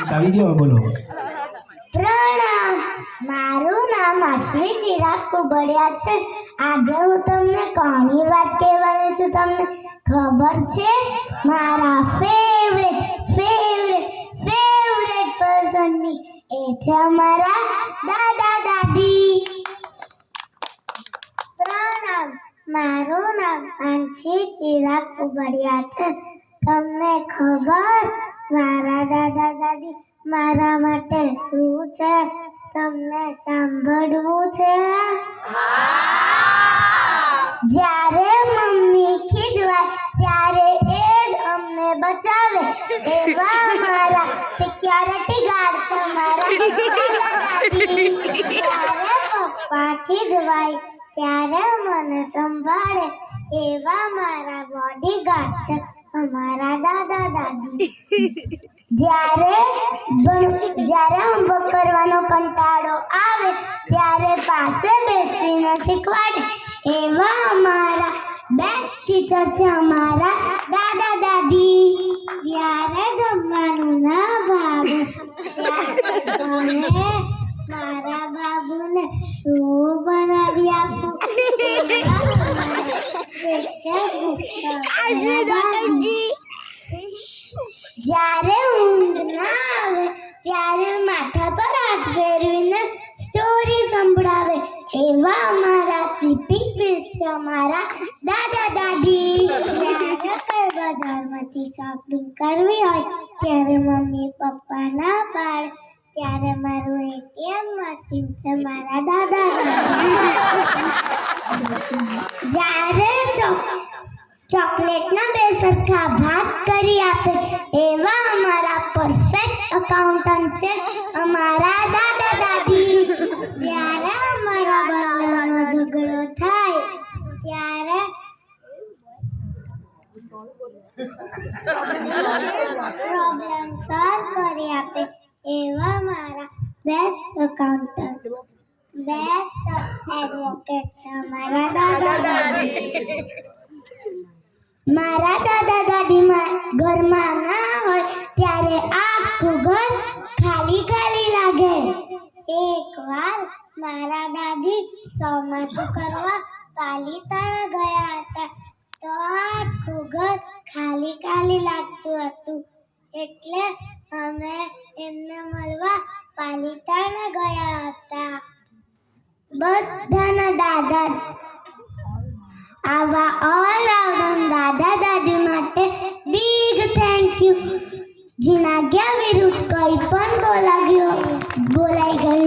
ગીત આવી ગયો, બોલો. પ્રણામ, મારું નામ આશ્વી ચિરાગ કુબડિયા છે. આજે હું તમને કોની વાત કહેવાની છું તમને ખબર છે? મારા ફેવરેટ પર્સનની, એ છે અમારા દાદા દાદી. પ્રણામ, મારું નામ આશ્વી ચિરાગ કુબડિયા છે. તમને ખબર મારા દાદા દાદી મારા માટે શું છે? તમને સાંભળવું છે? જ્યારે મમ્મી ખીજવાય ત્યારે એ જ અમને બચાવે, એવા મારા સિક્યોરિટી ગાર્ડ છે મારા દાદા દાદી. જ્યારે પપ્પા ખીજવાય ત્યારે મને સંભાળે, એવા મારા બોડીગાર્ડ છે અમારા દાદા દાદી. જ્યારે હોમવર્ક કરવાનો કંટાળો આવે ત્યારે પાસે બેસીને શીખવાડે, એવા અમારા બેસ્ટ ટીચર છે અમારા દાદા દાદી. જ્યારે જમવાનું ના ભાવે ત્યારે મારા બાબુને શું બનાવી આપું, જ્યારે ઊંઘ ના આવે ત્યારે માથા પર હાથ ફેરવીને સ્ટોરી સંભળાવે, એવા અમારા સ્લીપિંગ પીસ છે અમારા દાદા દાદી. જ્યારે કોઈ બજારમાંથી શોપિંગ કરવી હોય ત્યારે મમ્મી પપ્પા ના પાડે, ત્યારે મારું એટીએમ મશીન છે મારા દાદા દાદી. જ્યારે ચોકલેટના બે સરખા ભાગ કરી આપે, એવા અમારા પરફેક્ટ એકાઉન્ટન્ટ છે અમારા દાદા દાદી. જ્યારે અમારા બંનેનો ઝઘડો થાય ત્યારે પ્રોબ્લેમ સોલ્વ કરી આપે, એવા મારા બેસ્ટ એકાઉન્ટન્ટ, બેસ્ટ એડવોકેટ છે અમારા દાદા દાદી. મારા દાદા દાદી ઘરમાં ના હોય ત્યારે આખું ઘર ખાલી ખાલી લાગે. એકવાર મારા દાદી ચોમાસું કરવા પાલીતાણા ગયા હતા, તો આખું ઘર ખાલી ખાલી લાગતું હતું, એટલે અમે એમને મળવા પાલીતાણા ગયા હતા. બધાના દાદા આવા ઓલરાઉન્ડર દાદા દાદી માટે બિગ થેન્ક યુ. જેના વિરુદ્ધ કંઈ પણ બોલાઈ ગયું